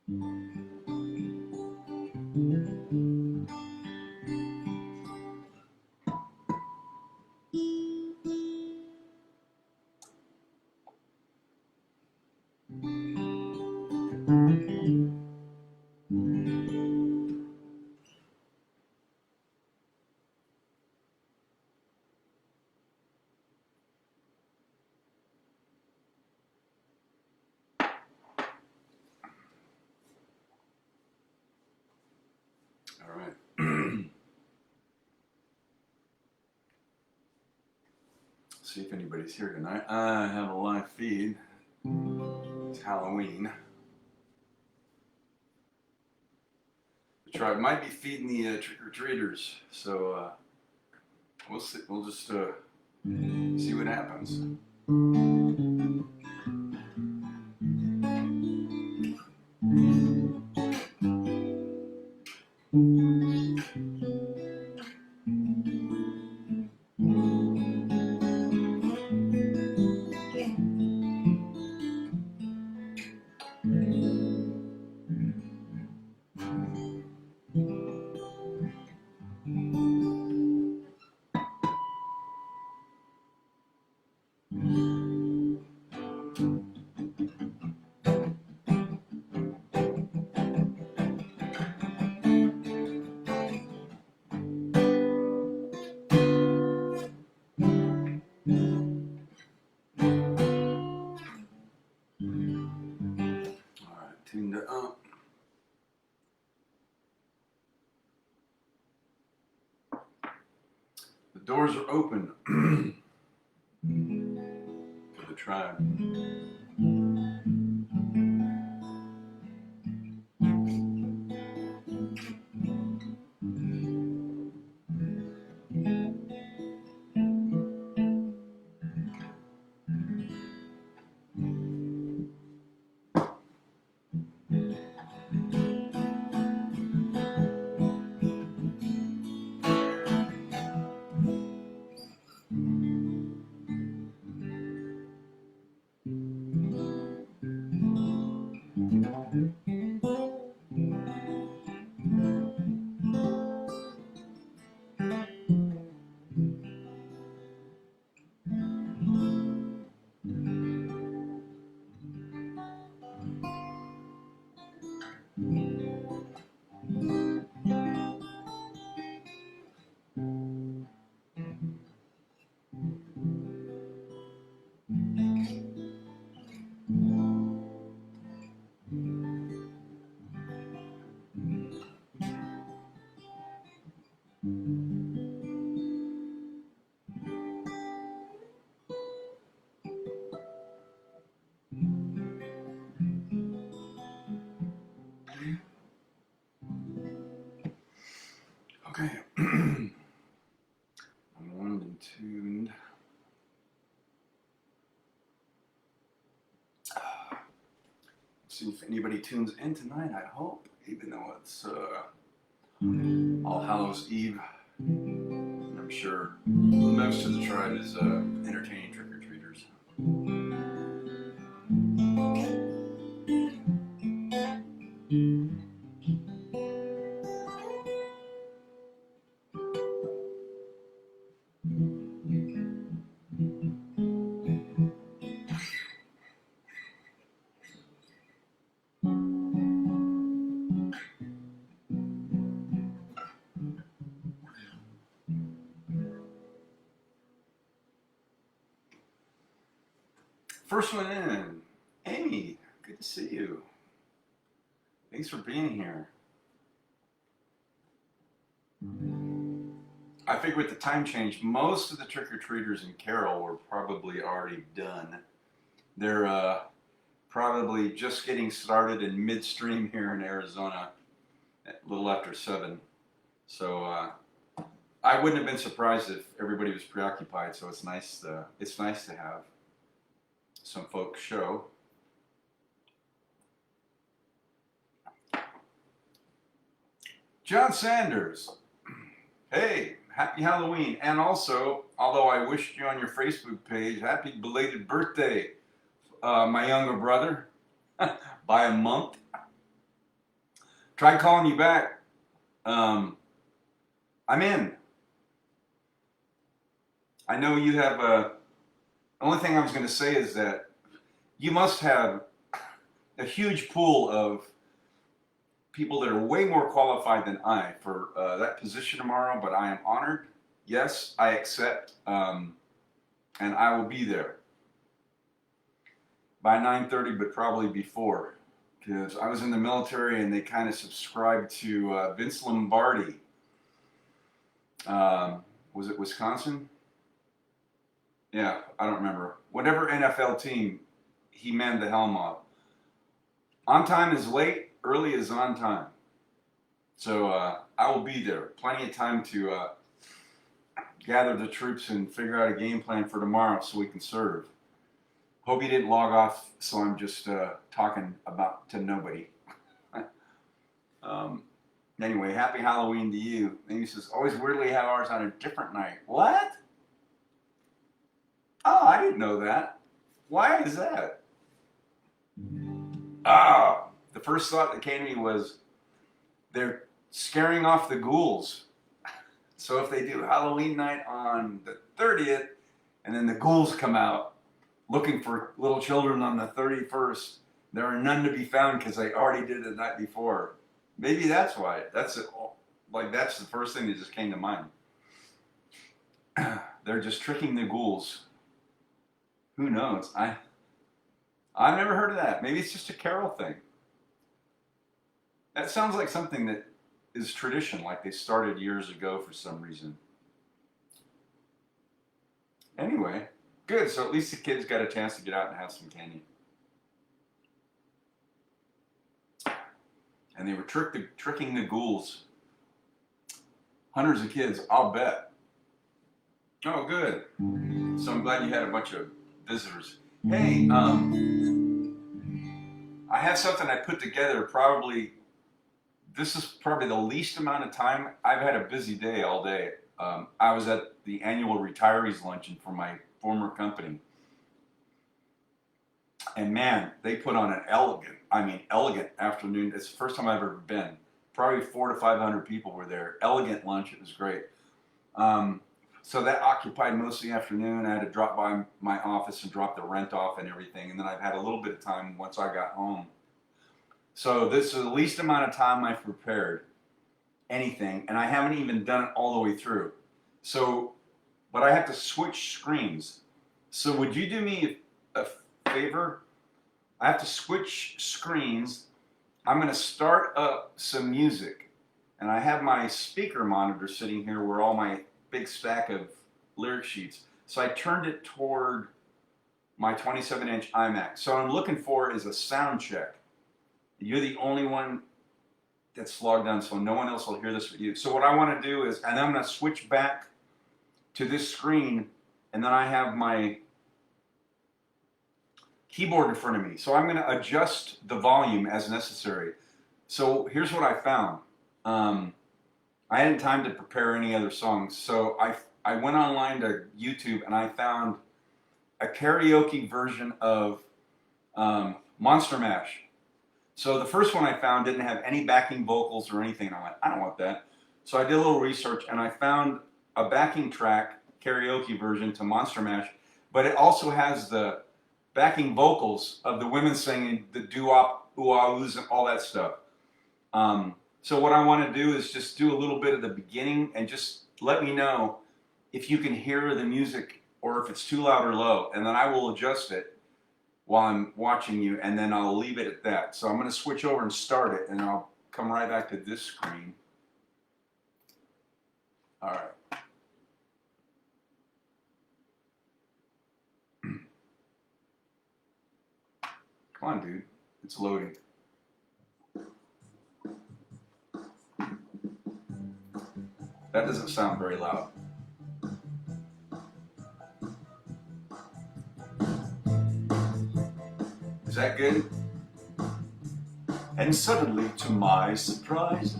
All right. See if anybody's here tonight. I have a live feed. It's Halloween. The tribe might be feeding the trick-or-treaters, so we'll see. We'll just see what happens. Tuned up. The doors are open for the tribe. Okay. I'm warmed and tuned. See if anybody tunes in tonight, I hope, even though it's All Hallows Eve. I'm sure most of the tribe is entertaining trick-or-treaters. First one in, Amy, good to see you. Thanks for being here. I figure with the time change, most of the trick-or-treaters in Carroll were probably already done. They're probably just getting started in midstream here in Arizona, a little after 7. So I wouldn't have been surprised if everybody was preoccupied. So it's nice to have some folks show. John Sanders, hey, happy Halloween. And also, although I wished you on your Facebook page, happy belated birthday, my younger brother, by a month. Tried calling you back. I'm in. I know you have a. The only thing I was going to say is that you must have a huge pool of people that are way more qualified than I for that position tomorrow, but I am honored. Yes, I accept, and I will be there by 9:30, but probably before, because I was in the military and they kind of subscribed to Vince Lombardi. Was it Wisconsin? Yeah, I don't remember. Whatever NFL team he manned the helm of. On time is late, early is on time. So I will be there. Plenty of time to gather the troops and figure out a game plan for tomorrow so we can serve. Hope you didn't log off, so I'm just talking about to nobody. Anyway, happy Halloween to you. And he says, always weirdly have ours on a different night. What? Oh, I didn't know that. Why is that? Ah, the first thought that came to me was they're scaring off the ghouls. So if they do Halloween night on the 30th, and then the ghouls come out looking for little children on the 31st, there are none to be found because they already did it the night before. Maybe that's why. That's it. Like that's the first thing that just came to mind. They're just tricking the ghouls. Who knows? I've never heard of that. Maybe it's just a Carol thing. That sounds like something that is tradition, like they started years ago for some reason. Anyway, good. So at least the kids got a chance to get out and have some candy. And they were tricking the ghouls. Hundreds of kids, I'll bet. Oh, good. So I'm glad you had a bunch of visitors. Hey, I have something I put together probably. This is probably the least amount of time. I've had a busy day all day. I was at the annual retirees luncheon for my former company. And man, they put on an elegant afternoon. It's the first time I've ever been. Probably 400 to 500 people were there. Elegant lunch. It was great. So that occupied most of the afternoon. I had to drop by my office and drop the rent off and everything. And then I've had a little bit of time once I got home. So this is the least amount of time I've prepared anything. And I haven't even done it all the way through. So, but I have to switch screens. So would you do me a favor? I have to switch screens. I'm going to start up some music. And I have my speaker monitor sitting here where all my big stack of lyric sheets. So I turned it toward my 27-inch iMac. So what I'm looking for is a sound check. You're the only one that's logged on, so no one else will hear this but you. So what I want to do is, and I'm going to switch back to this screen, and then I have my keyboard in front of me. So I'm going to adjust the volume as necessary. So here's what I found. I hadn't time to prepare any other songs, so I went online to YouTube and I found a karaoke version of Monster Mash. So the first one I found didn't have any backing vocals or anything, and I went, I don't want that. So I did a little research and I found a backing track karaoke version to Monster Mash, but it also has the backing vocals of the women singing the doo-wop, ooh-ah-oohs, and all that stuff. So what I want to do is just do a little bit of the beginning and just let me know if you can hear the music or if it's too loud or low, and then I will adjust it while I'm watching you, and then I'll leave it at that. So I'm going to switch over and start it, and I'll come right back to this screen. All right. Come on, dude. It's loading. That doesn't sound very loud. Is that good? And suddenly, to my surprise,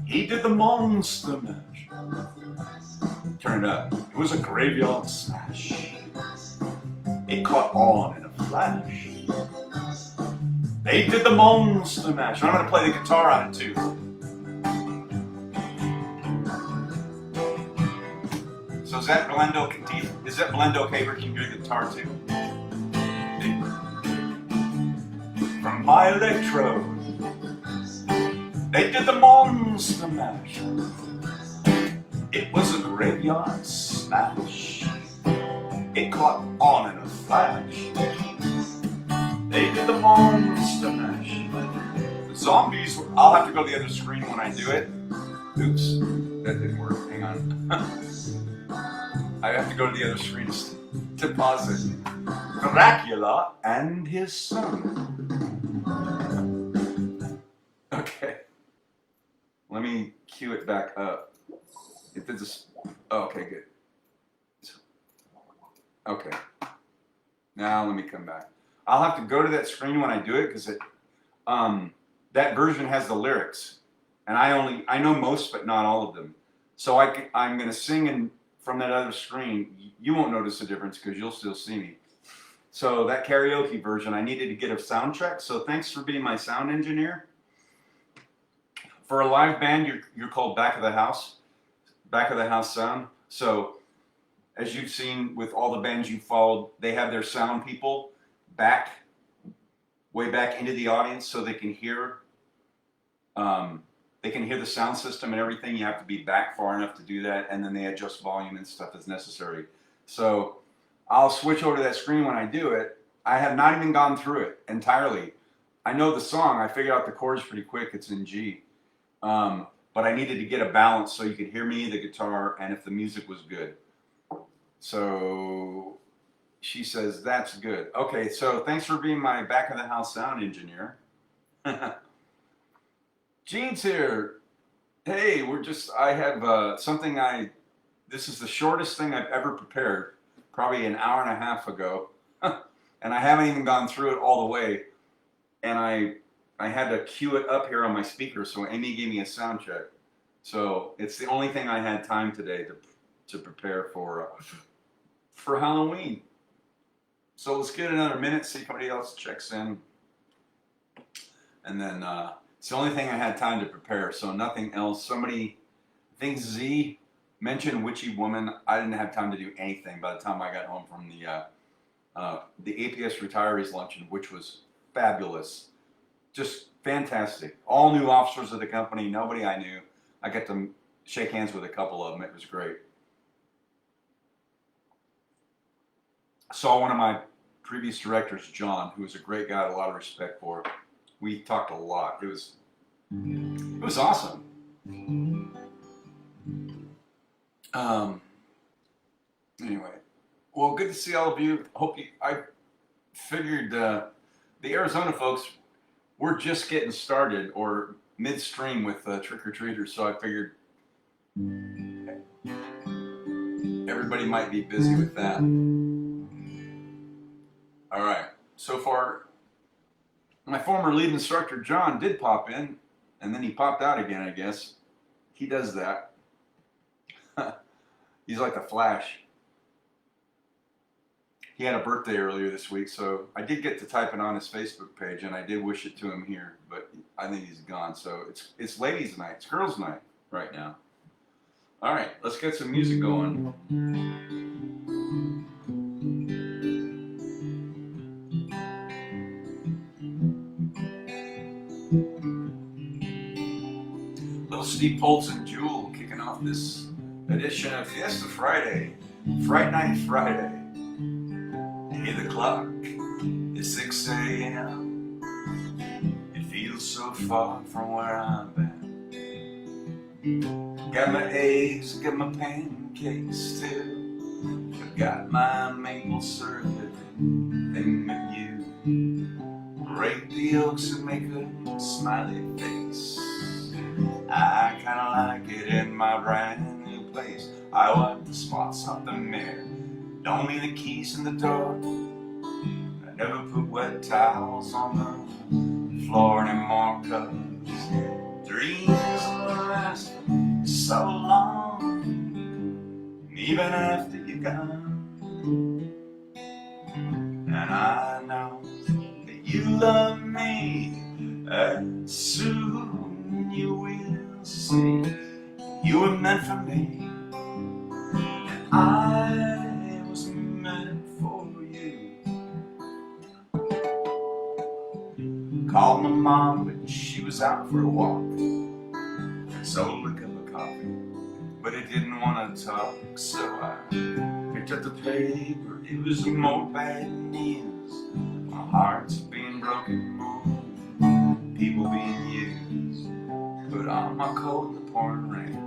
he did the Monster Mash. Turn it up. It was a graveyard smash. It caught on in a flash. They did the Monster Mash. I'm going to play the guitar on it too. So is that Blendo Caber can do the guitar too? From my electrode, they did the Monster Mash. It was a graveyard smash. It caught on in a flash. They did the Monster Mash. The zombies were... I'll have to go to the other screen when I do it. Oops, that didn't work. Hang on. I have to go to the other screen to pause it. Dracula and his son. Okay. Let me cue it back up. It did this. Oh, okay, good. Okay. Now let me come back. I'll have to go to that screen when I do it because that version has the lyrics, and I know most but not all of them. So I'm gonna sing from that other screen. You won't notice the difference because you'll still see me. So that karaoke version, I needed to get a sound check. So thanks for being my sound engineer. For a live band, you're called back of the house sound. So as you've seen with all the bands you've followed, they have their sound people way back into the audience so they can hear the sound system and everything. You have to be back far enough to do that, and then they adjust volume and stuff as necessary. So I'll switch over to that screen when I do it. I have not even gone through it entirely. I know the song. I figured out the chords pretty quick. It's in G. But I needed to get a balance so you could hear me, the guitar, and if the music was good. So she says, that's good. Okay, so thanks for being my back of the house sound engineer. Gene's here. Hey, I have something this is the shortest thing I've ever prepared, probably an hour and a half ago. And I haven't even gone through it all the way. And I had to cue it up here on my speaker, so Amy gave me a sound check. So it's the only thing I had time today to prepare for Halloween. So let's get another minute, see if anybody else checks in. And then it's the only thing I had time to prepare, so nothing else. Somebody, I think Z mentioned Witchy Woman. I didn't have time to do anything by the time I got home from the APS Retirees Luncheon, which was fabulous. Just fantastic. All new officers of the company, nobody I knew. I got to shake hands with a couple of them. It was great. I saw one of my previous directors, John, who was a great guy, I had a lot of respect for. We talked a lot. It was awesome. Anyway, well, good to see all of you. I figured the Arizona folks, we're just getting started or midstream with trick-or-treaters, so I figured everybody might be busy with that. All right, so far, my former lead instructor, John, did pop in, and then he popped out again, I guess. He does that. He's like the Flash. He had a birthday earlier this week, so I did get to type it on his Facebook page, and I did wish it to him here, but I think he's gone. So it's ladies' night, it's girls' night right now. All right, let's get some music going. Little Steve Poltz and Jewel kicking off this edition of Fiesta Friday, Fright Night Friday. Hear the clock, it's 6 a.m. It feels so far from where I'm at. Got my eggs, got my pancakes too. Forgot my maple syrup thing with you. Break the yolks and make a smiley face. I kinda like it in my brand new place. I wipe the spots off the mirror. Don't leave the keys in the door. I never put wet towels on the floor anymore, 'cause dreams will last so long, even after you're gone. And I know that you love me and soon you will see you were meant for me. I was meant for you. Called my mom, but she was out for a walk. Sold a cup of coffee, but I didn't want to talk. So I picked up the paper. It was more bad news. My heart's being broken, more people being used. Put on my coat in the pouring rain.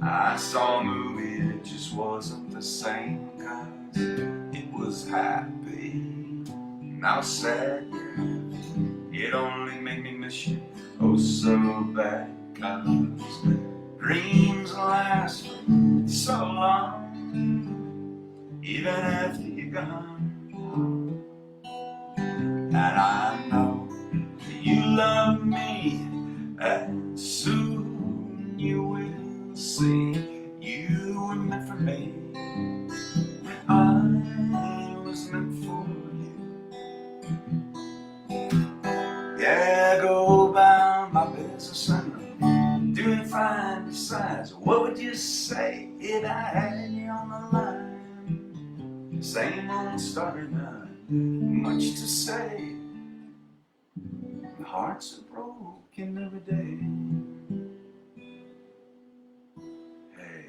I saw a movie and it just wasn't the same, 'cause it was happy and I was sad, yeah. It only made me miss you oh so bad, 'cause dreams last for so long, even after you're gone. And I know that you love me, and soon you will see you were meant for me. I was meant for you. Yeah, go about my business and doing fine besides. What would you say if I had you on the line? Same old story, not much to say. Hearts are broken every day. Hey.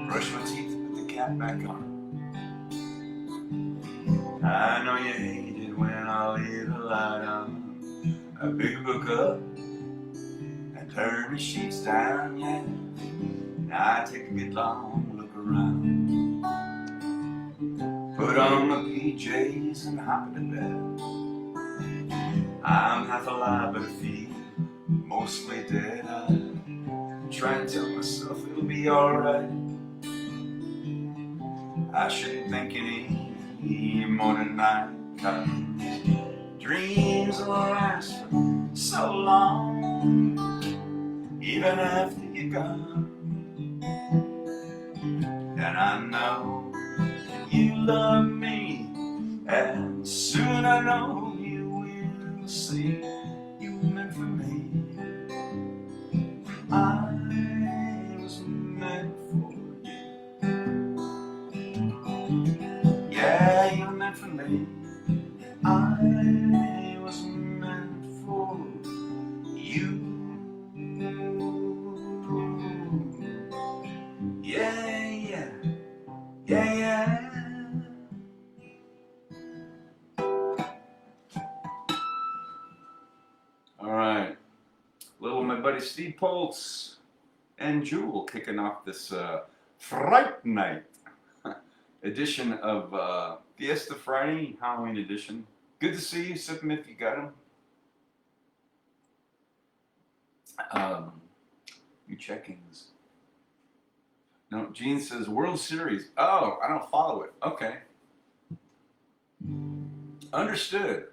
Brush my teeth, put the cap back on. I know you hate it when I leave the light on. I pick a book up and turn the sheets down, yeah. Now I take a good long look around. Put on my PJs and hop into bed. I'm half alive but I feel mostly dead. I try and tell myself it'll be alright. I shouldn't think any more tonight, 'cause dreams will last for so long, even after you're gone. And I know that you love me, and soon I know you will see you were meant for me. I was meant for you. Yeah, you were meant for me. I was meant for you. Yeah, yeah, yeah, yeah. All right, little my buddy Steve Poltz and Jewel kicking off this Fright Night edition of Fiesta Friday, Halloween edition. Good to see you. Sip them if you got them. You check-ins. No, Gene says World Series. Oh, I don't follow it. Okay. Understood.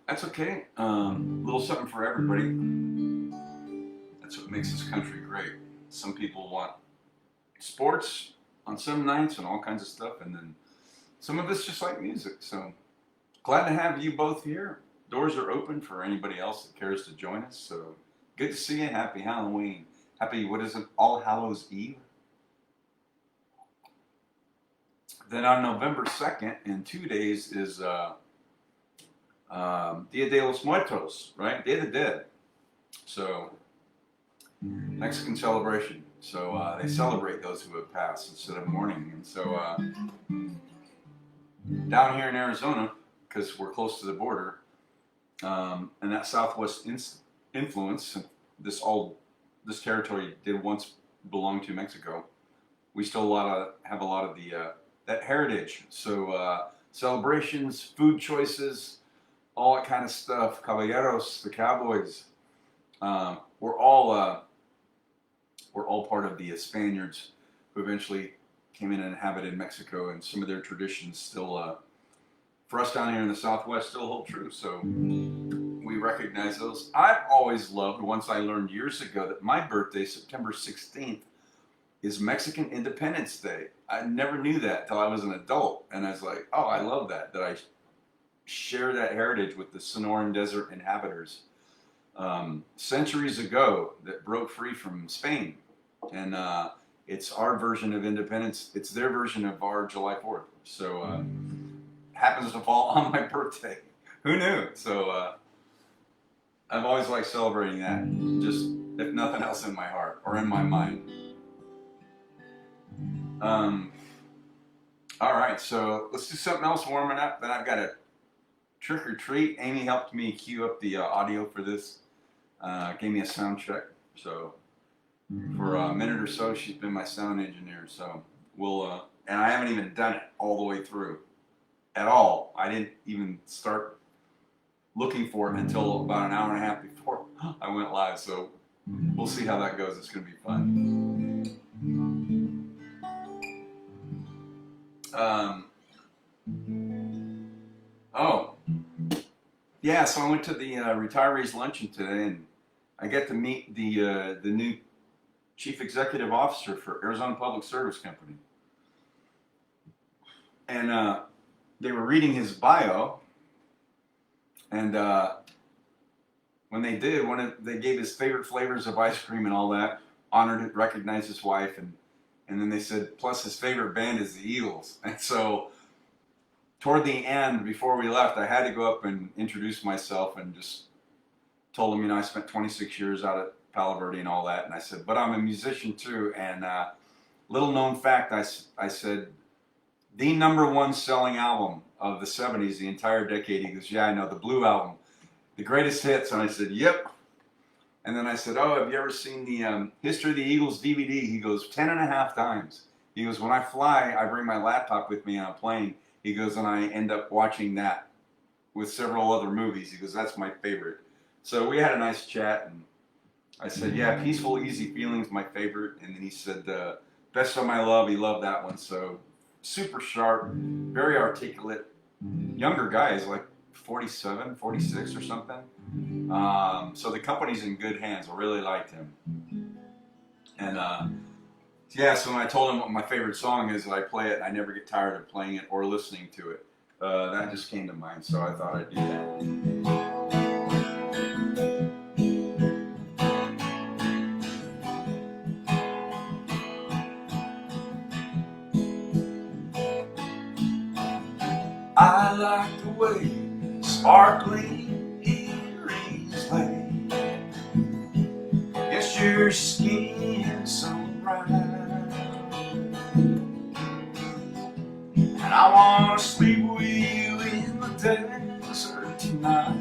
That's okay. Little something for everybody. That's what makes this country great. Some people want sports on some nights and all kinds of stuff, and then some of us just like music. So glad to have you both here. Doors are open for anybody else that cares to join us. So good to see you. Happy Halloween. Happy, what is it, All Hallows Eve? Then on November 2nd, in 2 days, is Dia de los Muertos, right? Day of the Dead. So, Mexican celebration. So they celebrate those who have passed instead of mourning. And so down here in Arizona, because we're close to the border, and that Southwest influence, this territory did once belong to Mexico. We still have a lot of the that heritage. So celebrations, food choices, all that kind of stuff. Caballeros, the cowboys, we're all part of the Spaniards who eventually came in and inhabited Mexico, and some of their traditions still, for us down here in the Southwest, still hold true. So we recognize those. I've always loved, once I learned years ago, that my birthday, September 16th, is Mexican Independence Day. I never knew that till I was an adult, and I was like, oh, I love that I share that heritage with the Sonoran Desert inhabitants centuries ago that broke free from Spain. And it's our version of independence. It's their version of our July 4th. So happens to fall on my birthday. Who knew? So I've always liked celebrating that, just if nothing else in my heart or in my mind. All right, so let's do something else warming up. Then I've got a trick or treat. Amy helped me cue up the audio for this, gave me a sound check. So for a minute or so, she's been my sound engineer. So we'll, and I haven't even done it all the way through at all. I didn't even start looking for it until about an hour and a half before I went live. So we'll see how that goes. It's going to be fun. Oh, yeah, so I went to the retirees luncheon today, and I get to meet the new chief executive officer for Arizona Public Service Company. And they were reading his bio, and when they did, they gave his favorite flavors of ice cream and all that, honored it, recognized his wife, and then they said, plus his favorite band is the Eagles. And so toward the end, before we left, I had to go up and introduce myself and just told him, I spent 26 years out at Palo Verde and all that. And I said, but I'm a musician too. And little known fact, I said, the #1 selling album of the 70s, the entire decade. He goes, yeah, I know, the Blue Album, the greatest hits. And I said, yep. And then I said, oh, have you ever seen the History of the Eagles DVD? He goes, 10.5 times. He goes, when I fly, I bring my laptop with me on a plane. He goes, and I end up watching that with several other movies. He goes, that's my favorite. So we had a nice chat, and I said, yeah, Peaceful, Easy Feelings, my favorite. And then he said, Best of My Love, he loved that one. So super sharp, very articulate, younger guy, he's like 47, 46 or something. So the company's in good hands. I really liked him. And yeah, so when I told him what my favorite song is, that I play it, I never get tired of playing it or listening to it. That just came to mind, so I thought I'd do that. I like the way sparkling earrings lay against your skin so bright, and I want to sleep with you in the desert tonight,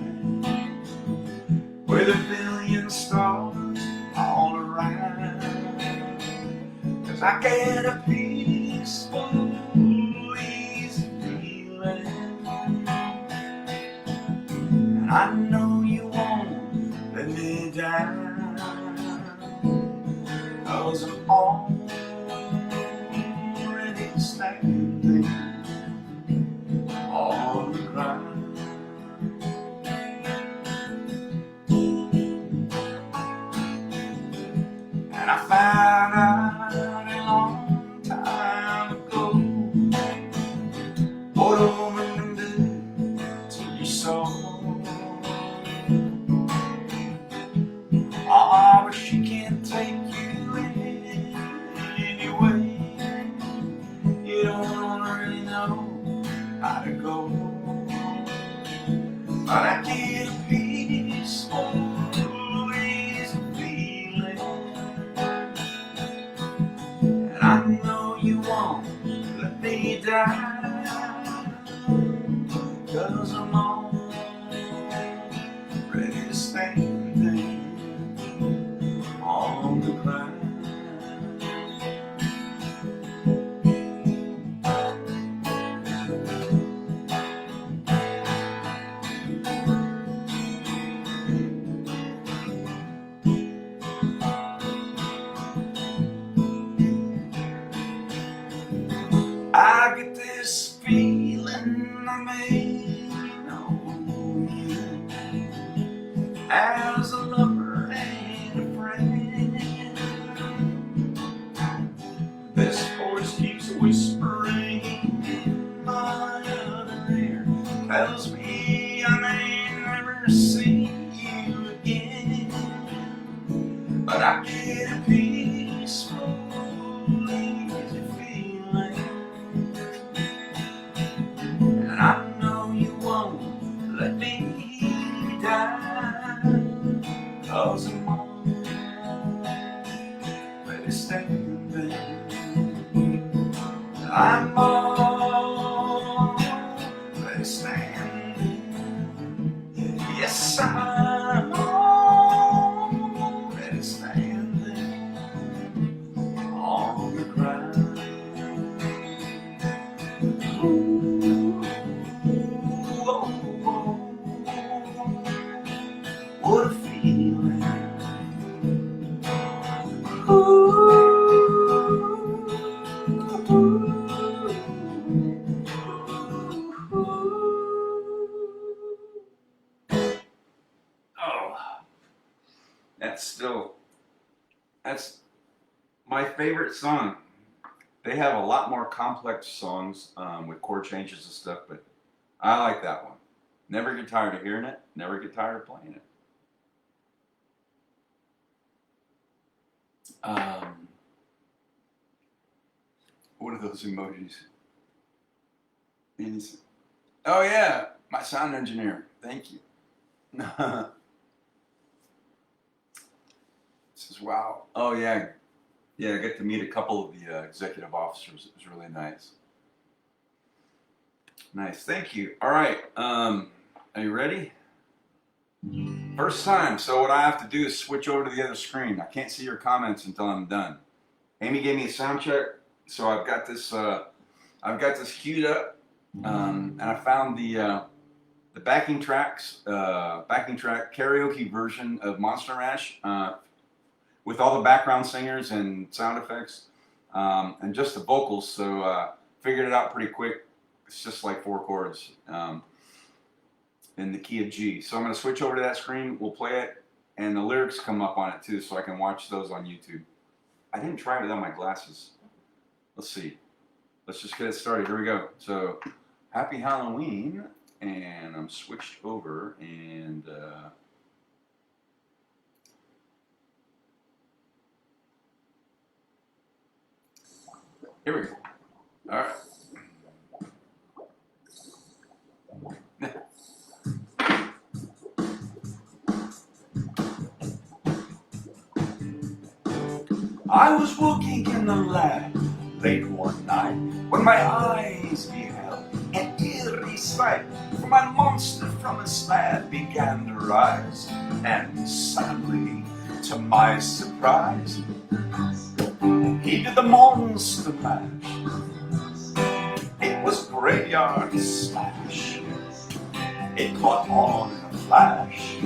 with a billion stars all around, 'cause I get a peaceful, easy feeling, and I know you won't let me down, 'cause I'm already standing on the ground. And I found out a long time ago what a woman can do to your soul. Ah, but she can't take you in anyway. You don't really know how to go, but I get a peaceful, easy feeling, and I know you won't let me down, 'cause I'm already standing on the ground. I may know you as a lover and a friend. This voice keeps whispering in my other ear, tells me I may never see you again, but I get a peaceful, easy feeling, and I know you won't let me die, 'cause I'm already standing. I'm already standing. Yes, I'm already standing on the ground. Ooh, oh, oh, what a feeling. Ooh. That's my favorite song. They have a lot more complex songs with chord changes and stuff, but I like that one. Never get tired of hearing it, never get tired of playing it. What are those emojis? Oh yeah, my sound engineer. Thank you. Says, wow. Oh yeah. Yeah, I got to meet a couple of the executive officers. It was really nice. Nice, thank you. All right, are you ready? First time, so what I have to do is switch over to the other screen. I can't see your comments until I'm done. Amy gave me a sound check, so I've got this queued up, and I found the backing track karaoke version of Monster Mash with all the background singers and sound effects and just the vocals. So figured it out pretty quick. It's just like 4 chords in the key of G. So I'm going to switch over to that screen. We'll play it, and the lyrics come up on it too, so I can watch those on YouTube. I didn't try it without my glasses. Let's see. Let's just get it started. Here we go. So, happy Halloween, and I'm switched over, and here we go. All right. I was walking in the lab late one night when my eyes beheld an eerie sight. For my monster from a slab began to rise, and suddenly, to my surprise, he did the monster mash. It was Graveyard Smash. It caught on in a flash.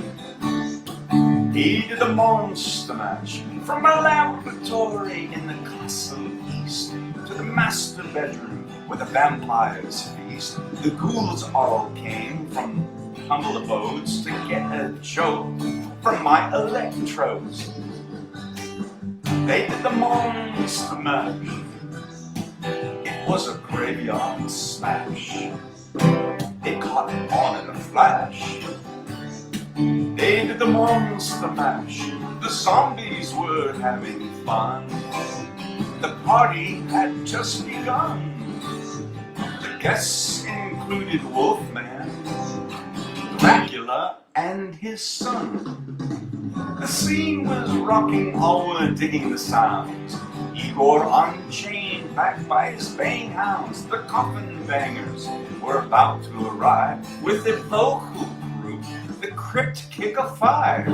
He did the monster mash. From a laboratory in the castle east to the master bedroom where the vampires feast, the ghouls all came from humble abodes to get a joke from my electrodes. They did the monster mash. It was a graveyard smash. It caught on in a flash. They did the monster mash. The zombies were having fun. The party had just begun. The guests included Wolfman, Dracula, and his son. The scene was rocking, all were digging the sounds. Igor unchained, backed by his baying hounds. The coffin bangers were about to arrive with their local group, the Crypt Kick of 5.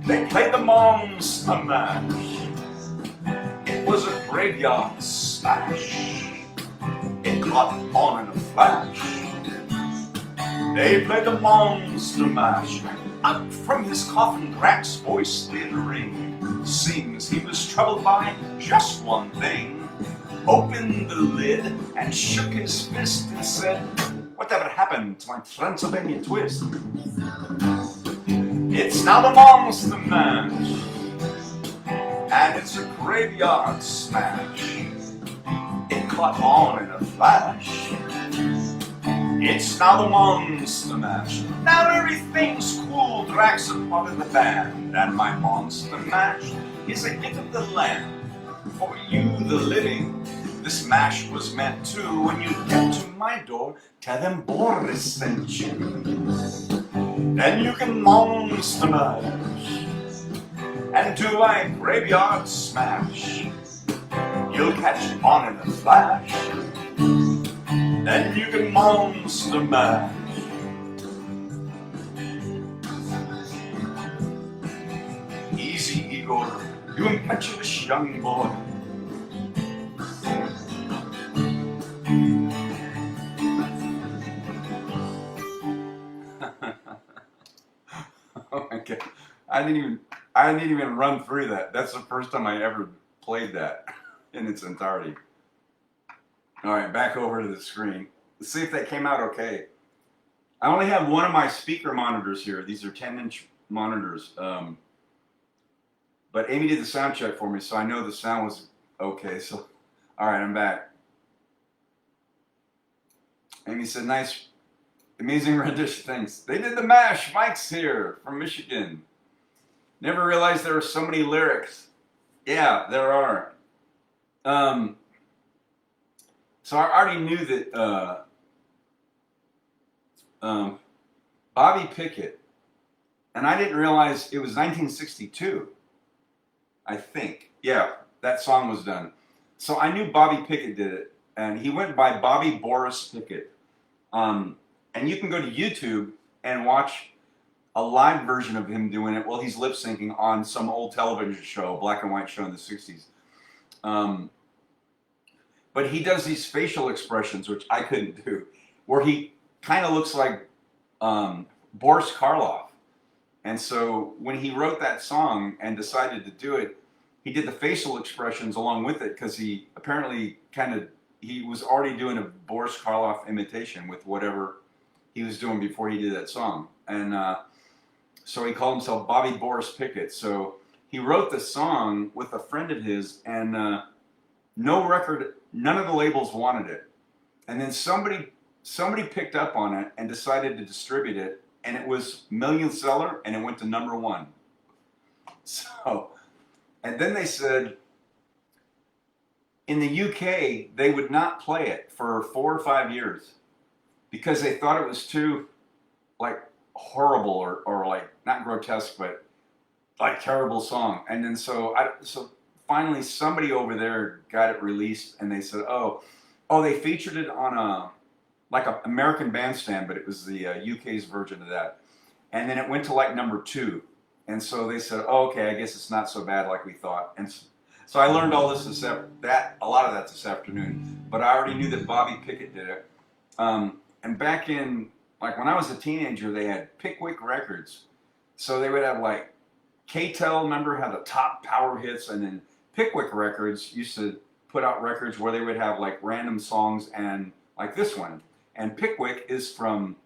They played the monster mash. It was a graveyard smash. It caught on in a flash. They played the monster mash. Up from his coffin, Drax's voice did ring. Seems he was troubled by just one thing. opened the lid and shook his fist and said, "Whatever happened to my Transylvania twist?" It's now the Monster Mash, and it's a graveyard smash. It caught on in a flash. It's now the Monster Mash. Now everything's cool. Drax are part of the band, and my Monster Mash is a gift of the land. For you, the living, this mash was meant to. When you get to my door, tell them Boris sent you. Then you can Monster Mash and do my graveyard smash. You'll catch on in a flash. Then you can Monster Mash. Easy, Igor, you impetuous young boy. Oh my God, I didn't even run through that. That's the first time I ever played that in its entirety. All right, back over to the screen. Let's see if that came out okay. I only have one of my speaker monitors here. These are 10-inch monitors. But Amy did the sound check for me, so I know the sound was okay. So, all right, I'm back. Amy said, "Nice, amazing rendition. Thanks. They did the mash. Mike's here from Michigan. Never realized there were so many lyrics. Yeah, there are. So I already knew that Bobby Pickett, and I didn't realize it was 1962. I think. Yeah, that song was done. So I knew Bobby Pickett did it, and he went by Bobby Boris Pickett. And you can go to YouTube and watch a live version of him doing it while he's lip syncing on some old television show, black and white show in the 60s. But he does these facial expressions, which I couldn't do, where he kind of looks like Boris Karloff. And so when he wrote that song and decided to do it, he did the facial expressions along with it because he apparently he was already doing a Boris Karloff imitation with whatever he was doing before he did that song. And so he called himself Bobby Boris Pickett. So he wrote the song with a friend of his, and none of the labels wanted it. And then somebody picked up on it and decided to distribute it, and it was million seller, and it went to #1. So, and then they said in the UK they would not play it for 4 or 5 years because they thought it was too like horrible or like not grotesque but like terrible song. And then so finally somebody over there got it released, and they said, oh, they featured it on a American Bandstand, but it was the UK's version of that. And then it went to like #2. And so they said, oh, okay, I guess it's not so bad like we thought. And so I learned all this a lot of that this afternoon, but I already knew that Bobby Pickett did it. And back in, like when I was a teenager, they had Pickwick Records. So they would have like, K-Tel, remember, had the top power hits, and then Pickwick Records used to put out records where they would have like random songs and like this one. And Pickwick is from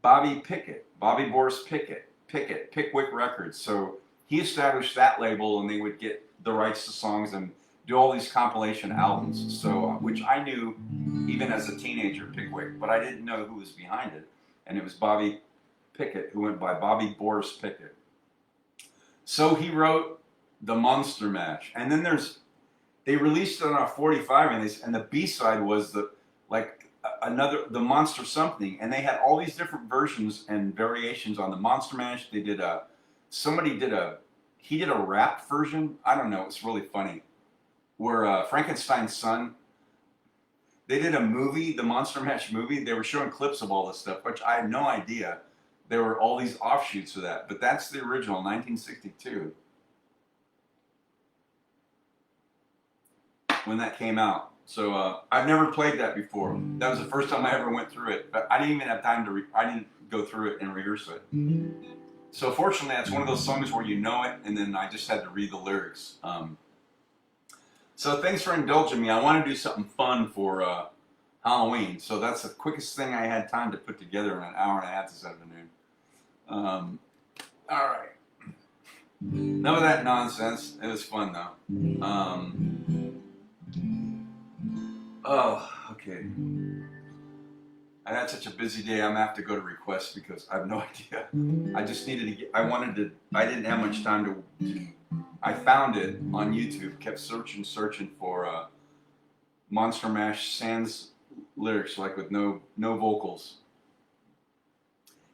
Bobby Pickett, Bobby Boris Pickett, Pickwick Records. So he established that label, and they would get the rights to songs and do all these compilation albums. So, which I knew even as a teenager, Pickwick, but I didn't know who was behind it. And it was Bobby Pickett, who went by Bobby Boris Pickett. So he wrote the Monster Mash, and then they released it on a 45, and the B-side was the Monster Something, and they had all these different versions and variations on the Monster Mash. They did he did a rap version. I don't know, it's really funny, where Frankenstein's son, they did a movie, the Monster Mash movie. They were showing clips of all this stuff, which I had no idea there were all these offshoots of that, but that's the original, 1962, when that came out. So I've never played that before. That was the first time I ever went through it, but I didn't even have time I didn't go through it and rehearse it. So fortunately, that's one of those songs where you know it, and then I just had to read the lyrics. So thanks for indulging me. I want to do something fun for Halloween. So that's the quickest thing I had time to put together in an hour and a half this afternoon. All right. None of that nonsense. It was fun though. Oh, okay. I had such a busy day. I'm gonna have to go to requests because I have no idea. I just needed to get. I didn't have much time to. I found it on YouTube. Kept searching for Monster Mash sans lyrics, like with no vocals.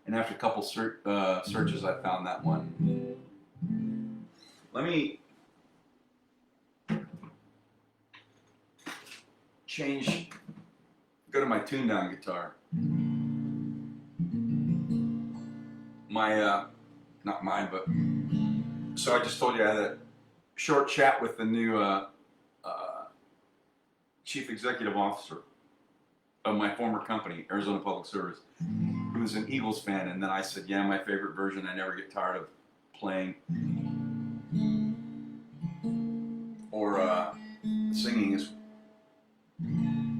And after a couple searches, I found that one. Let me go to my tuned down guitar. Not mine, but so I just told you I had a short chat with the new chief executive officer of my former company, Arizona Public Service, who's an Eagles fan, and then I said, yeah, my favorite version, I never get tired of playing or singing is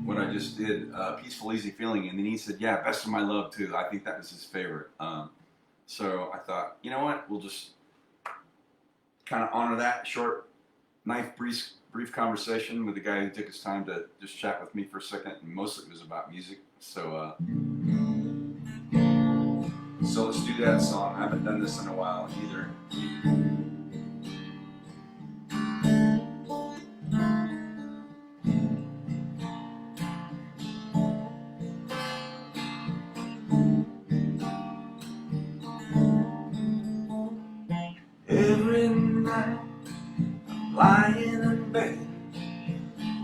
what I just did, Peaceful Easy Feeling, and then he said, yeah, Best of My Love too. I think that was his favorite. So I thought, you know what, we'll just kind of honor that short, nice, brief conversation with the guy who took his time to just chat with me for a second, and mostly it was about music. So so let's do that song. I haven't done this in a while either. Every night I'm lying in bed,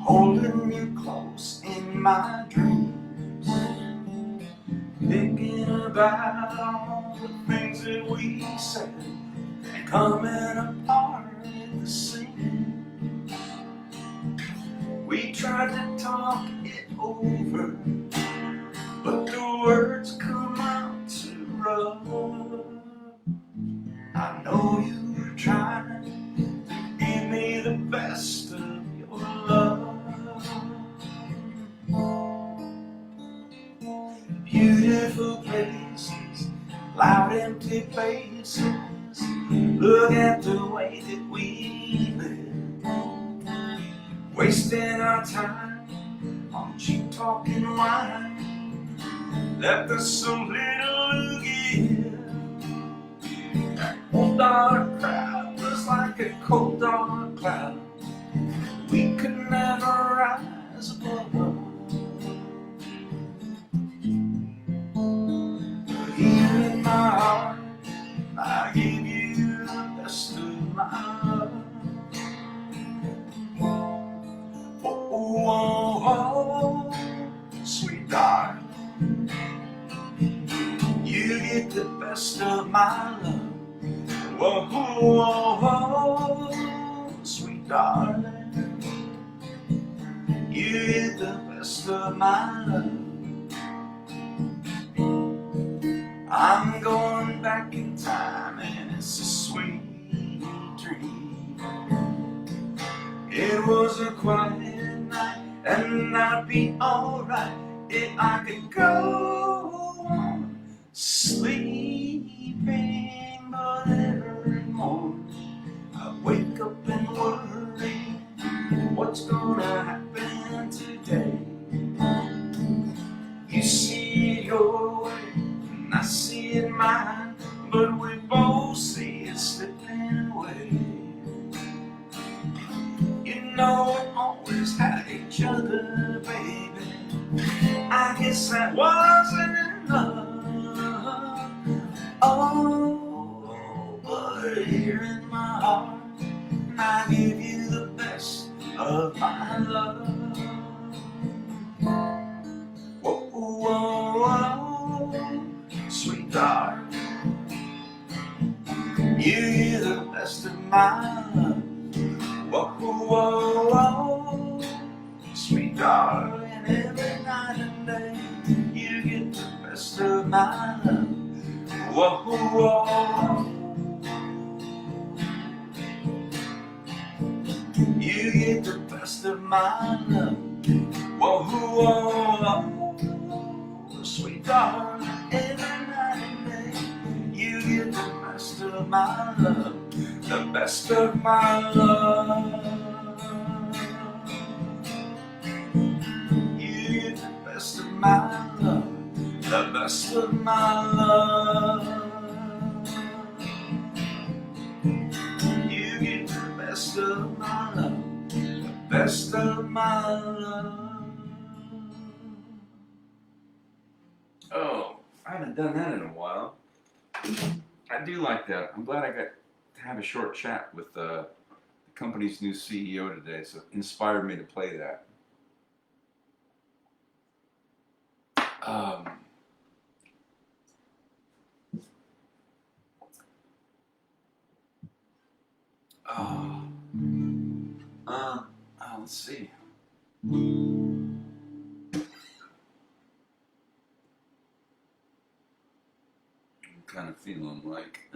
holding you close in my dreams, thinking about all the things that we said and coming apart at the seams. We tried to talk it over, but the words come out too rough. I know you were trying to give me the best of your love. Beautiful places, loud empty faces, look at the way that we live, wasting our time on cheap talking wine, left us so little to give. Cold dark crowd was like a cold dark cloud we could never rise above. But here in my heart, I give you the best of my love. Oh, oh, oh, oh, sweet darling, you get the best of my love. Whoa, whoa, whoa, sweet darling, you get the best of my love. I'm going back in time and it's a sweet dream. It was a quiet night and I'd be alright if I could go on sleeping. But every morning I wake up and worry what's gonna happen today. You see it your way and I see it mine, but we both see it slipping away. You know we always had each other, baby. I guess that wasn't enough. Oh, but here in my heart, I give you the best of my love. Whoa, whoa, whoa, sweet darling, you give the best of my love. Whoa, whoa, whoa, sweet darling, every night and day, you get the best of my love. Whoa, whoa, you get the best my love. Whoa, whoa, whoa, sweet darling, every night and day you get the best of my love, the best of my love. You get the best of my love, the best of my love. You get the best of my love, the best of my love. Oh, I haven't done that in a while. I do like that. I'm glad I got to have a short chat with the company's new CEO today, so it inspired me to play that. Let's see. I'm kind of feeling like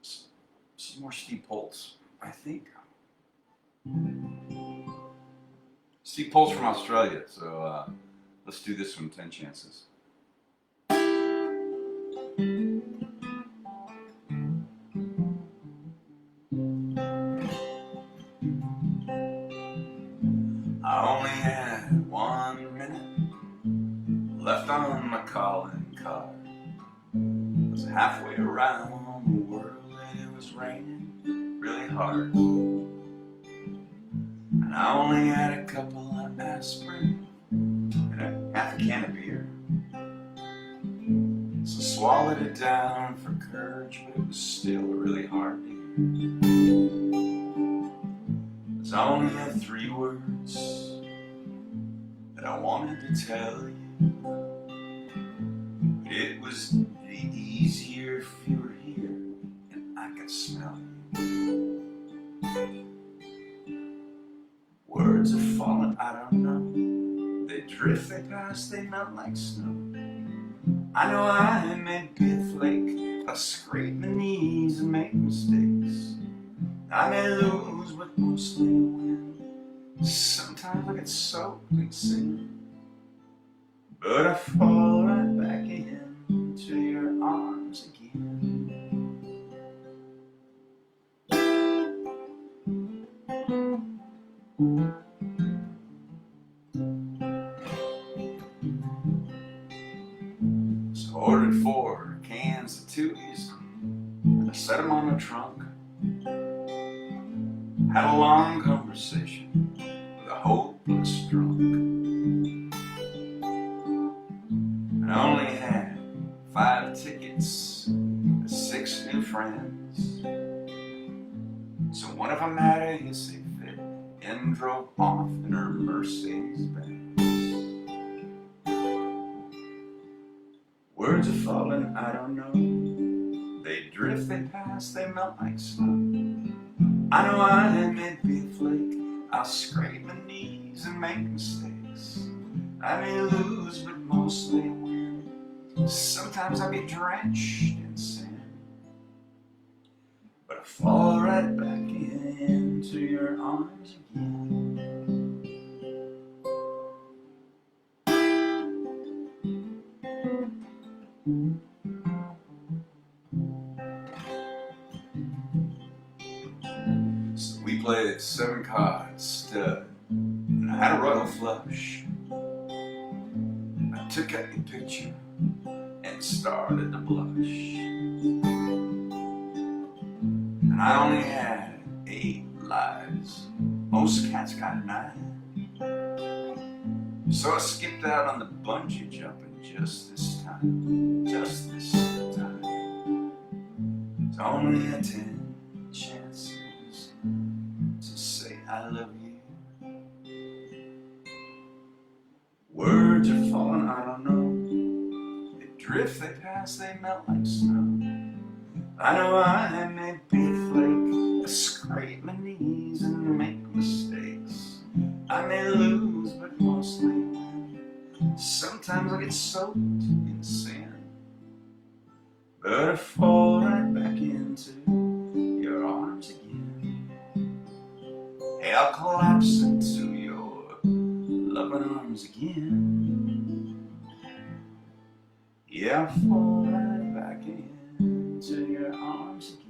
some more Steve Poltz, I think. Steve Poltz from Australia, so let's do this one 10 chances. I only had 1 minute left on my calling card. I was halfway around the world and it was raining really hard. And I only had a couple of aspirin and a half a can of beer. So I swallowed it down for courage, but it was still really hard to hear. There's only 3 words that I wanted to tell you. But it was easier if you were here and I could smell you. Words are falling, I don't know. They drift, they pass, they melt like snow. I know I may be a flake, I scrape my knees and make mistakes. I may lose, but mostly win. Sometimes I get soaked in sin, but I fall right back into your arms again. So I ordered 4 cans of Tooties and I set them on the trunk. Had a long conversation with a hopeless drunk. And I only had 5 tickets and 6 new friends. So one of them had a hissy fit and drove off in her Mercedes-Benz. Words are falling, I don't know. They drift, they pass, they melt like snow. I know I may be a flake, I'll scrape my knees and make mistakes. I may lose, but mostly win. Sometimes I'll get drenched in sin, but I fall right back into your arms again. So we played 7 cards stud, and I had a royal flush. I took out your picture and started to blush. And I only had 8 lives. Most cats got 9. So I skipped out on the bungee jumping just this time. Just this time. It's only 10 chances to say I love you. Words are falling, I don't know. They drift, they pass, they melt like snow. I know I may be a flake, I scrape my knees and make mistakes. I may lose, but mostly win. Sometimes I get soaked in sin, but I fall right back into your arms again. I'll collapse into your loving arms again. Yeah, I'll fall right back into your arms again.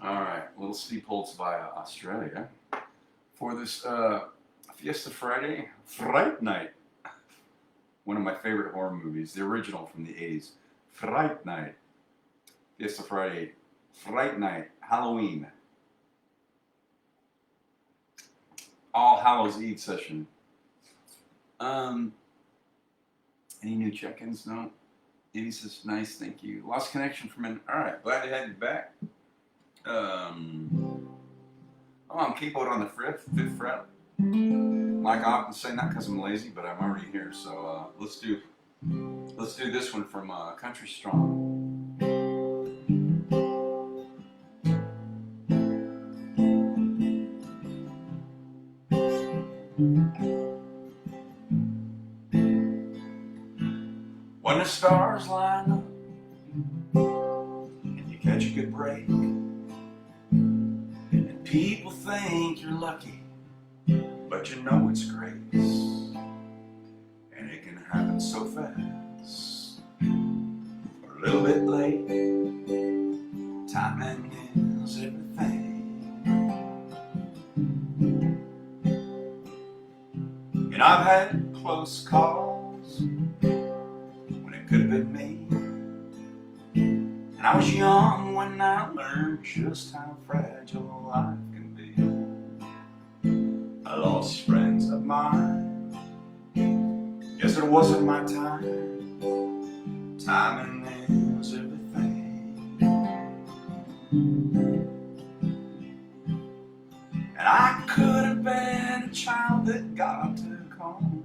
Alright, Little Steve Holtz via Australia for this Fiesta Friday, Fright Night. One of my favorite horror movies, the original from the 80s. Fright Night. Fiesta Friday, Fright Night, Halloween. All Hallows Eve session. Any new check-ins? No? Evie says, nice, thank you. Lost connection from an. Alright, glad to have you back. I'm keyboard on the fifth fret. Like I often say, not because I'm lazy, but I'm already here. So let's do this one from Country Strong. When the stars line up and you catch a good break, and people think you're lucky, but you know it's grace, and it can happen so fast, or a little bit late. Timing is everything. And I've had close calls when it could have been me, and I was young when I learned just how fragile life can be. I lost friends of mine. Guess it wasn't my time. Timing is everything. And I could have been a child that God took home,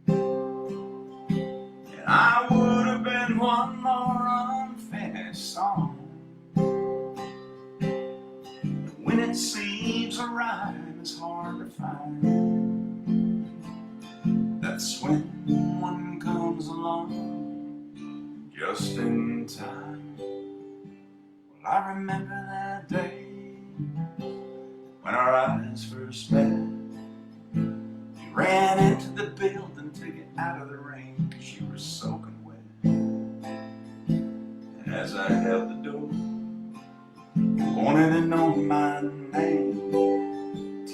and I would have been one more unfinished song. When it seems a rhyme is hard to find, that's when one comes along just in time. Well, I remember that day when our eyes first met. You ran into the building to get out of the rain 'cause you were soaking wet. And as I held the door, you wanted to know my name.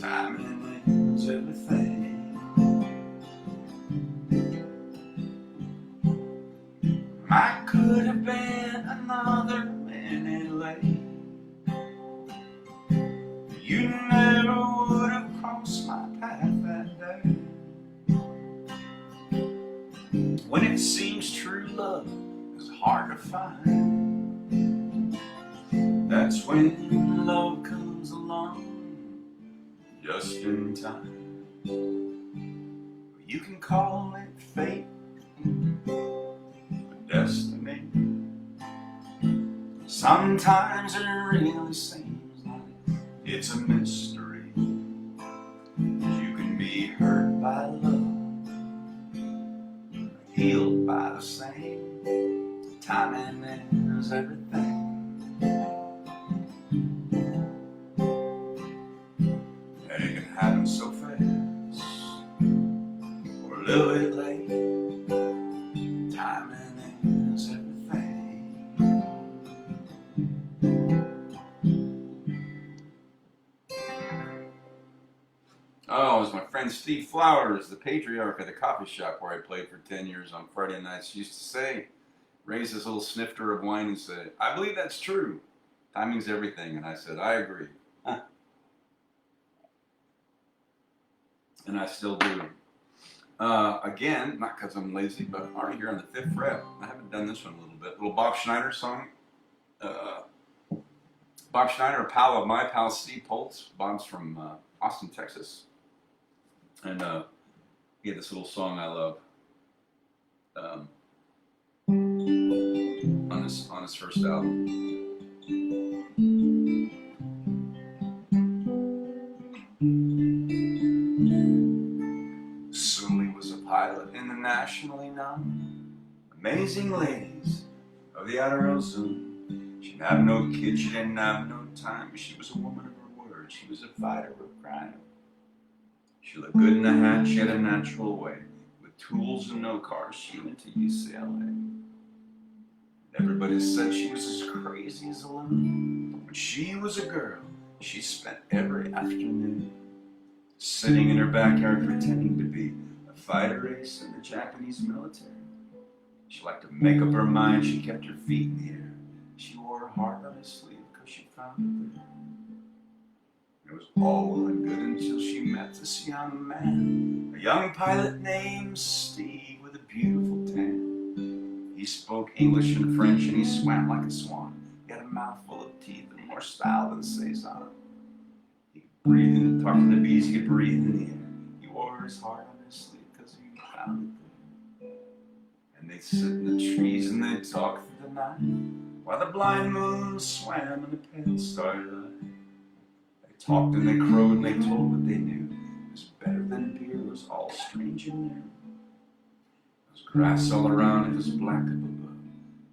Timing is everything. I could have been another minute late. You never would have crossed my path that day. When it seems true love is hard to find, that's when love comes along just in time. You can call it fate, destiny. Sometimes it really seems like it's a mystery. You can be hurt by love, healed by the same. Timing is everything. And it can happen so fast, or a little bit late. Timing is everything. Oh, it was my friend Steve Flowers, the patriarch of the coffee shop where I played for 10 years on Friday nights, used to say, raise his little snifter of wine and say, I believe that's true. Timing's everything. And I said, I agree. Huh. And I still do. Again, not because I'm lazy, but I'm already here on the 5th fret. I haven't done this one a little bit. Little Bob Schneider song. Bob Schneider, a pal of my pal Steve Holtz. Bob's from Austin, Texas. And he had this little song I love. um, on his first album. Sully was a pilot in the nationally known Amazing Ladies of the Outer Ozone. She didn't have no kids, she didn't have no time, but she was a woman of her word. She was a fighter of crime. She looked good in a hat, she had a natural way. With tools and no cars, she went to UCLA. Everybody said she was as crazy as a loon. When she was a girl, she spent every afternoon sitting in her backyard pretending to be a fighter ace in the Japanese military. She liked to make up her mind, she kept her feet in the air. She wore her heart on her sleeve because she found it there. It was all well and good until she met this young man, a young pilot named Steve with a beautiful tan. He spoke English and French and he swam like a swan. He had a mouthful of teeth and more style than Cezanne. He could breathe and talk to the bees, he could breathe in the air. He wore his heart on his sleeve because he found it there. And they'd sit in the trees and they'd talk through the night while the blind moon swam in the pale starlight. They talked and they crowed and they told what they knew. It was better than beer, it was all strange and new. There was grass all around, it was black up above.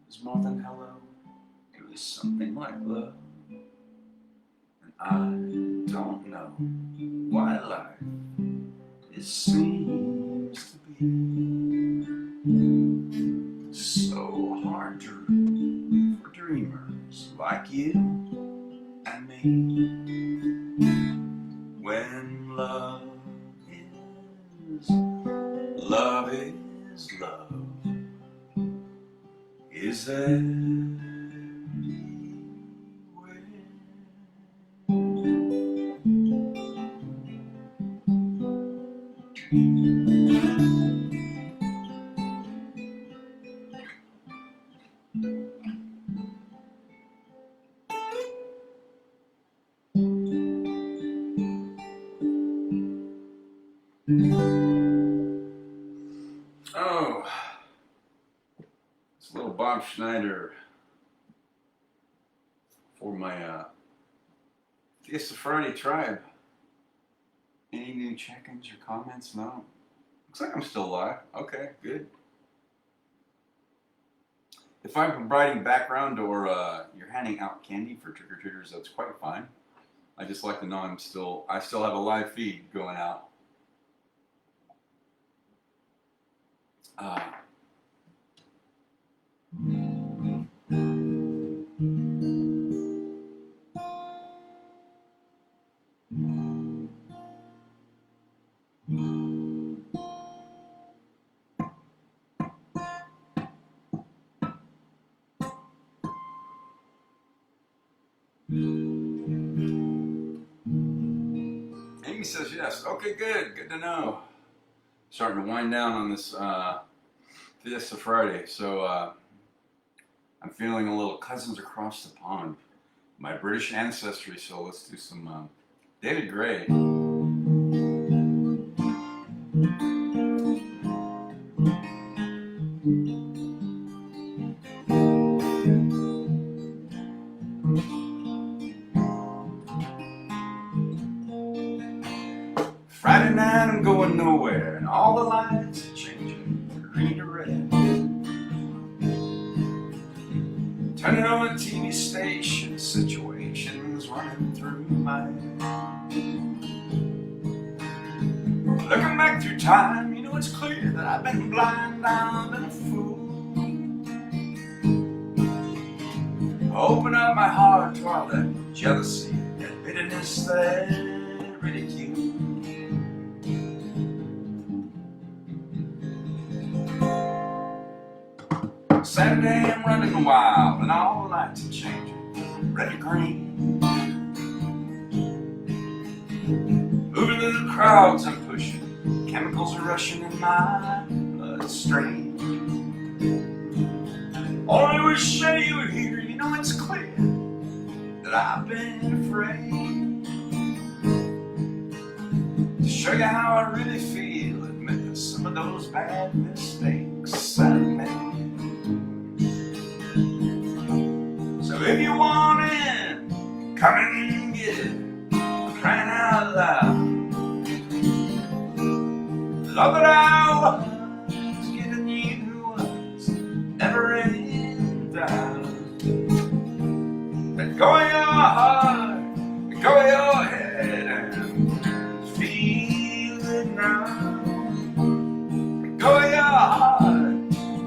It was more than hello, it was something like love. And I don't know why life it seems to be so hard for dreamers like you and me. When love is love is everywhere. Oh, it's little Bob Schneider for my Fiesta Friday tribe. Any new check-ins or comments? No. Looks like I'm still alive. Okay, good. If I'm providing background or you're handing out candy for trick-or-treaters, that's quite fine. I just like to know I still have a live feed going out. Amy says yes. Okay, good. Good to know. Starting to wind down on this Fiesta Friday, so I'm feeling a little cousins across the pond. My British ancestry, so let's do some David Gray. Friday night I'm going nowhere, and all the lights are changing from green to red. Turning on a TV station, situations running through my head. Looking back through time, you know it's clear that I've been blind, I've been a fool. Open up my heart to all that jealousy, that bitterness, that ridicule. Saturday I'm running wild and all the lights are changing, red to green. Moving to the crowds I'm pushing, chemicals are rushing in my bloodstream. Only wish that you were here, you know it's clear that I've been afraid to show you how I really feel, admit some of those bad mistakes Sunday. So if you want it, come and get it. I'm crying out loud. Love that I was giving you was never in doubt. Let go of your heart, let go of your head, and feel it now. Let go of your heart,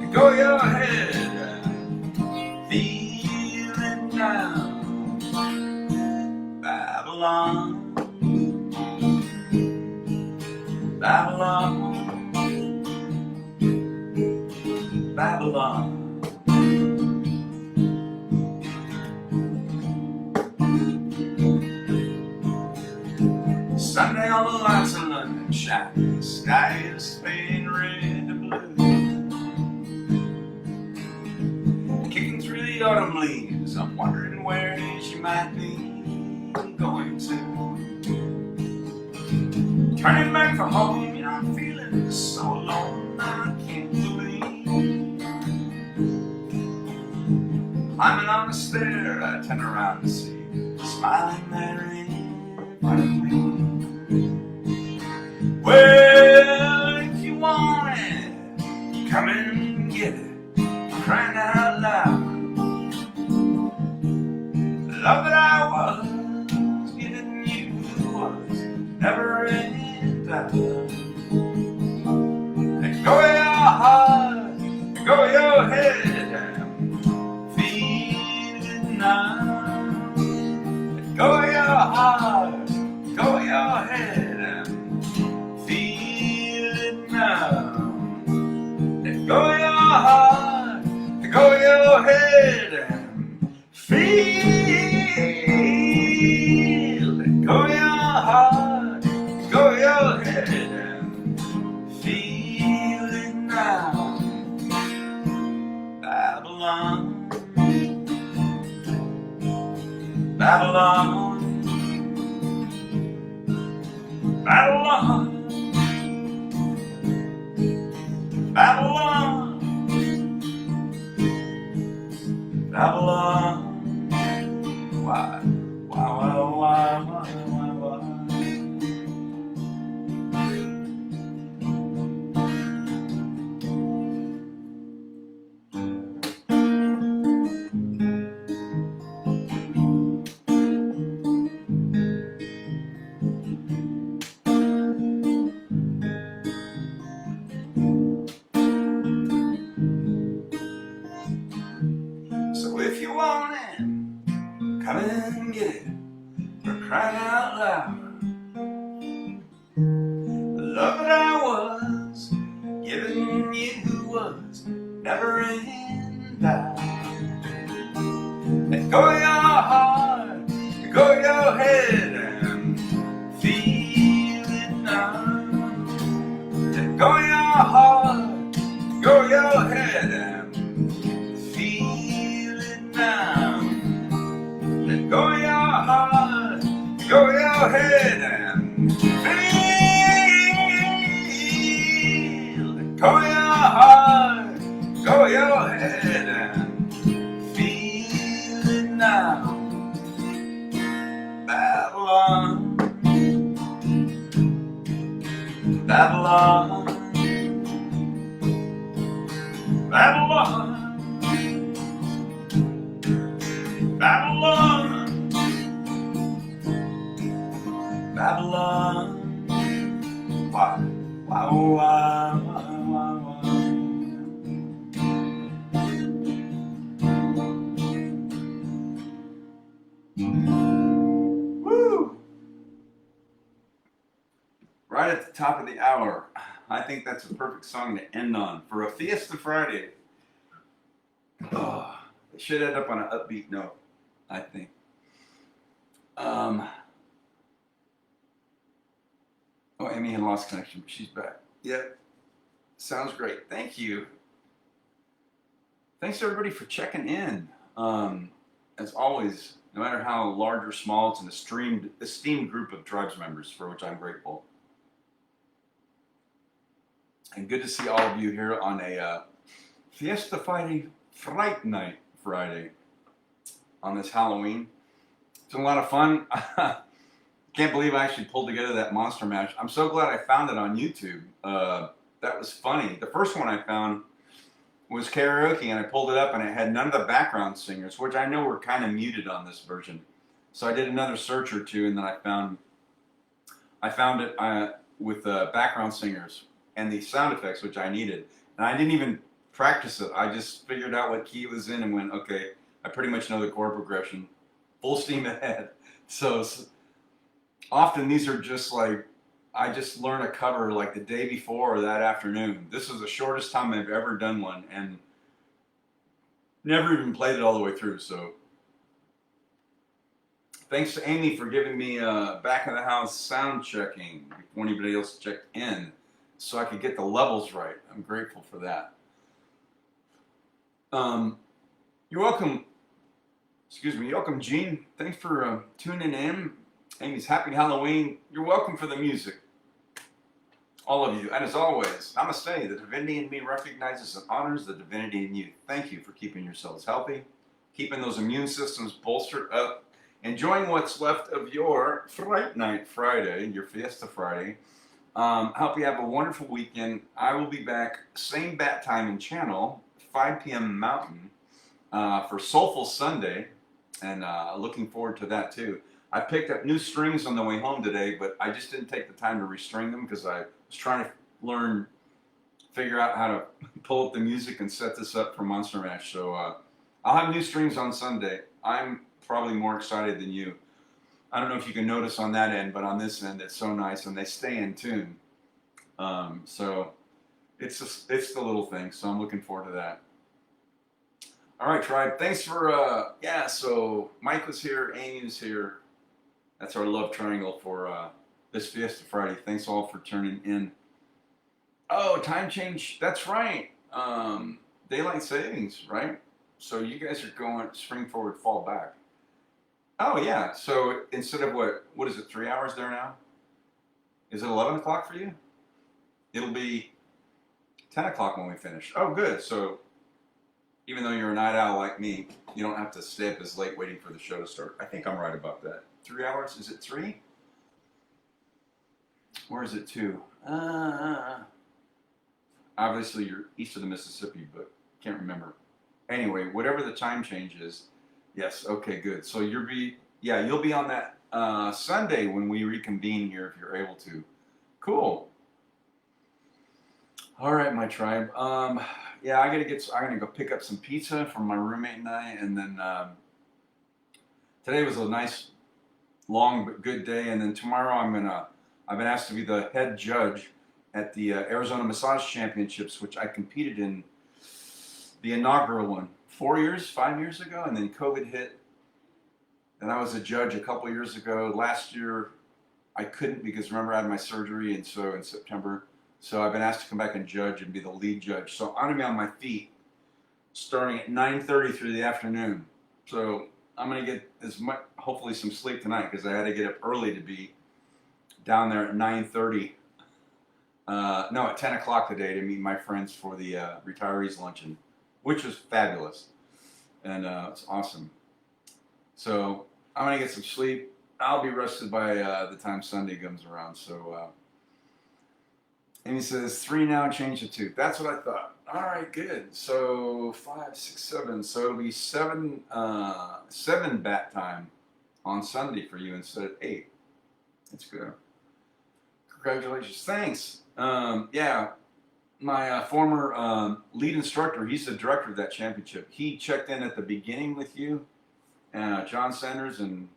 let go of your head, and feel it now. Babylon, Babylon, Babylon. Sunday, all the lights of London shine. The sky is fading red to blue. Kicking through the autumn leaves, I'm wondering where she might be going to. Turning back for home, you know, I'm feeling so alone, I can't believe. Climbing on the stair, I turn around to see smiling there in front of me. Well, if you want it, come and get it. I'm crying out loud. The love that I was giving you was never in doubt. Let go of your heart, let go of your head, and feel it now. Let go of your heart, let go of your head, and feel it now. Let go of your heart, let go of your head, and feel. Let go of your heart, let go of your head, and feel it now. Babylon, Babylon, Babylon, Babylon, Babylon. Why, why? So if you want it, come and get it. For crying out loud. The love that I was giving you was never in doubt. Let go of your heart, let go of your head, and feel it now. Let go of your heart, let go of your head, and feel it now. Let go of your heart, let go of your head, and feel. Let go of your heart, let go of your head, and feel it now. Babylon, Babylon, Babylon, Babylon, Babylon. Why? Woo! Right at the top of the hour. I think that's a perfect song to end on for a Fiesta Friday. Oh, it should end up on an upbeat note, I think. Oh, Amy had lost connection, but she's back. Yep. Sounds great. Thank you. Thanks everybody for checking in. As always, no matter how large or small, it's an esteemed group of Tribes members for which I'm grateful. And good to see all of you here on a Fiesta Friday, Fright Night Friday on this Halloween. It's been a lot of fun. Can't believe I actually pulled together that monster mash. I'm so glad I found it on YouTube. That was funny. The first one I found was karaoke, and I pulled it up, and it had none of the background singers, which I know were kind of muted on this version. So I did another search or two, and then I found it with the background singers and the sound effects, which I needed. And I didn't even practice it. I just figured out what key it was in and went, okay, I pretty much know the chord progression. Full steam ahead. So often these are just like, I just learn a cover like the day before or that afternoon. This is the shortest time I've ever done one, and never even played it all the way through. So thanks to Amy for giving me back of the house sound checking before anybody else checked in, so I could get the levels right. I'm grateful for that. You're welcome. Excuse me. You're welcome, Gene. Thanks for tuning in. Amy's happy Halloween. You're welcome for the music. All of you. And as always, namaste. The divinity in me recognizes and honors the divinity in you. Thank you for keeping yourselves healthy, keeping those immune systems bolstered up, enjoying what's left of your Fright Night Friday, your Fiesta Friday. Hope you have a wonderful weekend. I will be back, same bat time and channel, 5 p.m. Mountain, for Soulful Sunday, and looking forward to that too. I picked up new strings on the way home today, but I just didn't take the time to restring them because I was trying to figure out how to pull up the music and set this up for Monster Mash. So I'll have new strings on Sunday. I'm probably more excited than you. I don't know if you can notice on that end, but on this end, it's so nice, and they stay in tune. So it's the little thing, so I'm looking forward to that. All right, tribe. Thanks for, so Mike was here, Amy was here. That's our love triangle for this Fiesta Friday. Thanks all for turning in. Oh, time change. That's right. Daylight savings, right? So you guys are going spring forward, fall back. Oh, yeah. So instead of what is it, 3 hours there now? Is it 11 o'clock for you? It'll be 10 o'clock when we finish. Oh, good. So even though you're a night owl like me, you don't have to stay up as late waiting for the show to start. I think I'm right about that. 3 hours? Is it 3? Or is it 2? Obviously, you're east of the Mississippi, but can't remember. Anyway, whatever the time change is, yes, okay, good. So you'll be on that Sunday when we reconvene here if you're able to. Cool. All right, my tribe. I'm gonna go pick up some pizza from my roommate and I, and then today was a nice, long but good day, and then tomorrow I've been asked to be the head judge at the Arizona Massage Championships, which I competed in the inaugural one 5 years ago, and then COVID hit, and I was a judge a couple years ago. Last year I couldn't because remember I had my surgery, and so in September. So I've been asked to come back and judge and be the lead judge. So I'm gonna be on my feet starting at 9:30 through the afternoon. So I'm gonna get hopefully some sleep tonight because I had to get up early to be down there at 9:30. At 10 o'clock today to meet my friends for the retirees luncheon, which was fabulous, and it's awesome. So I'm gonna get some sleep. I'll be rested by the time Sunday comes around. So, and he says 3 now, change to 2. That's what I thought. All right, good. So 5, 6, 7. So it'll be 7 bat time on Sunday for you instead of 8. That's good. Congratulations. Thanks. My former lead instructor, he's the director of that championship. He checked in at the beginning with you, John Sanders, and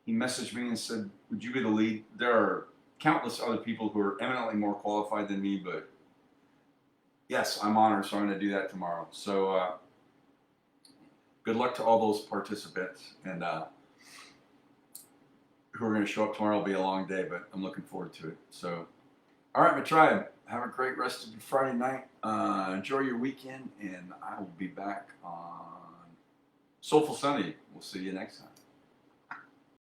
he messaged me and said, would you be the lead? There are countless other people who are eminently more qualified than me, but yes, I'm honored, so I'm going to do that tomorrow. So good luck to all those participants, and who are going to show up tomorrow. Will be a long day, but I'm looking forward to it. So, all right, my tribe, have a great rest of your Friday night. Enjoy your weekend, and I will be back on Soulful Sunday. We'll see you next time.